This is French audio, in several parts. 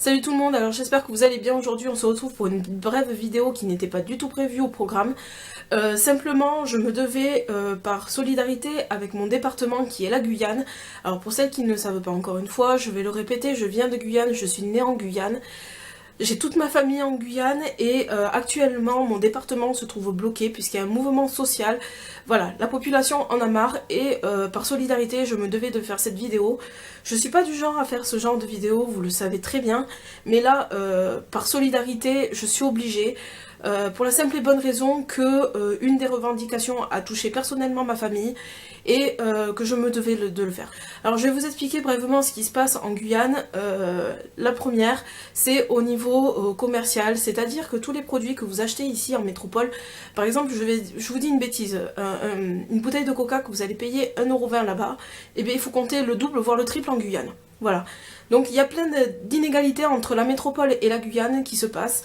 Salut tout le monde, alors j'espère que vous allez bien. Aujourd'hui on se retrouve pour une brève vidéo qui n'était pas du tout prévue au programme. Simplement je me devais par solidarité avec mon département qui est la Guyane. Alors pour celles qui ne le savent pas, encore une fois, je vais le répéter, je viens de Guyane, je suis née en Guyane. J'ai toute ma famille en Guyane et actuellement mon département se trouve bloqué puisqu'il y a un mouvement social. Voilà, la population en a marre et par solidarité je me devais de faire cette vidéo. Je suis pas du genre à faire ce genre de vidéo, vous le savez très bien, mais là par solidarité je suis obligée. Pour la simple et bonne raison que une des revendications a touché personnellement ma famille et que je me devais de le faire. Alors je vais vous expliquer brièvement ce qui se passe en Guyane. La première, c'est au niveau commercial, c'est-à-dire que tous les produits que vous achetez ici en métropole, par exemple, je vous dis une bêtise, une bouteille de coca que vous allez payer 1,20 € là-bas, et bien il faut compter le double voire le triple en Guyane. Voilà. Donc il y a plein d'inégalités entre la métropole et la Guyane qui se passent.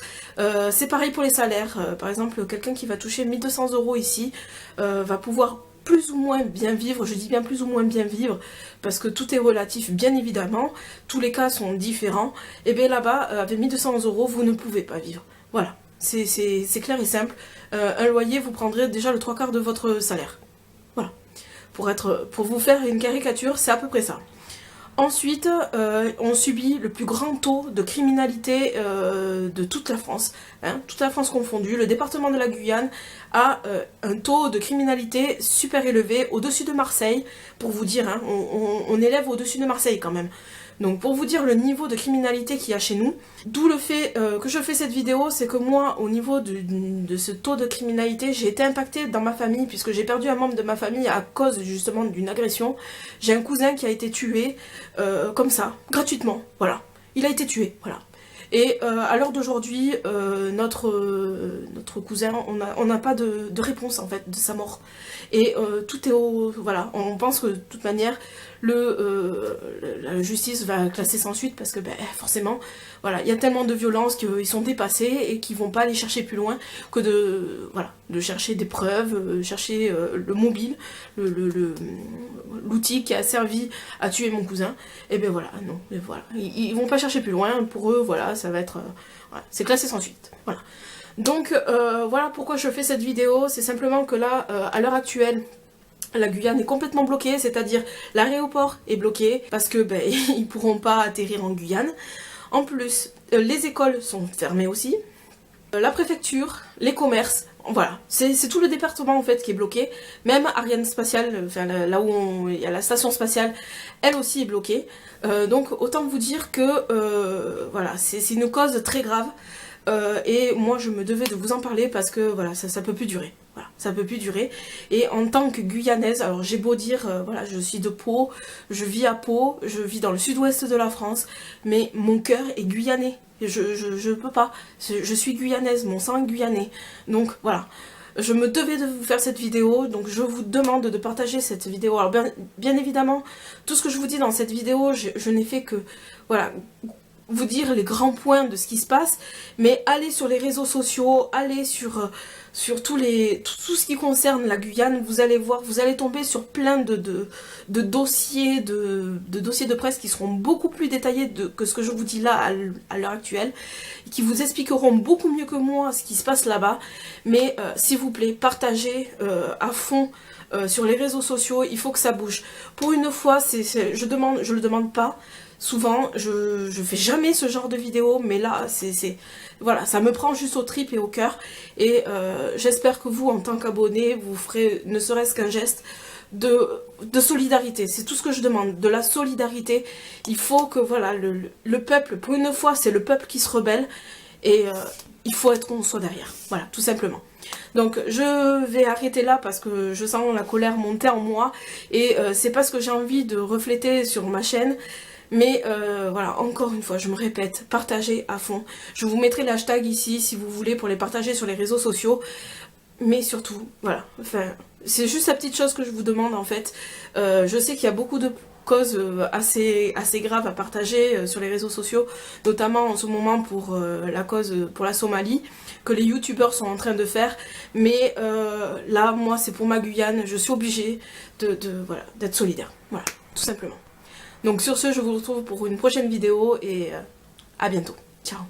C'est pareil pour les salaires. Par exemple, quelqu'un qui va toucher 1200 € ici va pouvoir plus ou moins bien vivre. Je dis bien plus ou moins bien vivre parce que tout est relatif, bien évidemment. Tous les cas sont différents. Et bien là-bas, avec 1200 €, vous ne pouvez pas vivre. Voilà, c'est clair et simple. Un loyer, vous prendrez déjà le 3/4 de votre salaire. Voilà. Pour vous faire une caricature, c'est à peu près ça. Ensuite, on subit le plus grand taux de criminalité de toute la France, hein, toute la France confondue. Le département de la Guyane a un taux de criminalité super élevé, au-dessus de Marseille, pour vous dire, hein, on élève au-dessus de Marseille quand même. Donc pour vous dire le niveau de criminalité qu'il y a chez nous, d'où le fait que je fais cette vidéo, c'est que moi, au niveau de ce taux de criminalité, j'ai été impactée dans ma famille, puisque j'ai perdu un membre de ma famille à cause justement d'une agression. J'ai un cousin qui a été tué, comme ça, gratuitement, voilà. Il a été tué, voilà. Et à l'heure d'aujourd'hui, notre cousin, on n'a pas de réponse en fait de sa mort. Et tout est au... Voilà, on pense que de toute manière, la justice va classer sans suite parce que ben, forcément, voilà, il y a tellement de violence qu'ils sont dépassés et qu'ils vont pas aller chercher plus loin que de chercher des preuves, chercher le mobile, l'outil qui a servi à tuer mon cousin. Et ben voilà, non, mais voilà, ils vont pas chercher plus loin. Pour eux, voilà, ça va être, voilà, c'est classé sans suite. Voilà. Donc voilà pourquoi je fais cette vidéo. C'est simplement que là, à l'heure actuelle, la Guyane est complètement bloquée, c'est-à-dire l'aéroport est bloqué parce que ben, ils pourront pas atterrir en Guyane. En plus, les écoles sont fermées aussi, la préfecture, les commerces, voilà, c'est tout le département en fait qui est bloqué. Même Ariane spatiale, enfin là où il y a la station spatiale, elle aussi est bloquée. Donc autant vous dire que voilà, c'est une cause très grave. Et moi je me devais de vous en parler parce que voilà, ça peut plus durer. Voilà, ça peut plus durer. Et en tant que Guyanaise, alors j'ai beau dire, voilà, je suis de Pau, je vis à Pau, je vis dans le sud-ouest de la France, mais mon cœur est guyanais. Je peux pas. Je suis guyanaise, mon sang est guyanais. Donc voilà. Je me devais de vous faire cette vidéo, donc je vous demande de partager cette vidéo. Alors bien évidemment, tout ce que je vous dis dans cette vidéo, je n'ai fait que, voilà, vous dire les grands points de ce qui se passe, mais allez sur les réseaux sociaux, allez sur tout ce qui concerne la Guyane, vous allez voir, vous allez tomber sur plein de dossiers, dossiers de presse qui seront beaucoup plus détaillés que ce que je vous dis là à l'heure actuelle, et qui vous expliqueront beaucoup mieux que moi ce qui se passe là-bas. Mais s'il vous plaît, partagez à fond sur les réseaux sociaux, il faut que ça bouge. Pour une fois, je le demande pas. Souvent, je fais jamais ce genre de vidéo, mais là, voilà, ça me prend juste aux tripes et au cœur. Et j'espère que vous, en tant qu'abonné, vous ferez ne serait-ce qu'un geste de solidarité. C'est tout ce que je demande, de la solidarité. Il faut que, voilà, le peuple, pour une fois, c'est le peuple qui se rebelle. Et il faut être qu'on soit derrière. Voilà, tout simplement. Donc je vais arrêter là parce que je sens la colère monter en moi. Et c'est pas ce que j'ai envie de refléter sur ma chaîne. Mais voilà, encore une fois, je me répète, partagez à fond. Je vous mettrai l'hashtag ici si vous voulez pour les partager sur les réseaux sociaux. Mais surtout, voilà, enfin, c'est juste la petite chose que je vous demande en fait. Je sais qu'il y a beaucoup de causes assez graves à partager sur les réseaux sociaux, notamment en ce moment pour la cause pour la Somalie, que les youtubeurs sont en train de faire. Mais là, moi, c'est pour ma Guyane, je suis obligée voilà, d'être solidaire. Voilà, tout simplement. Donc sur ce, je vous retrouve pour une prochaine vidéo et À bientôt. Ciao.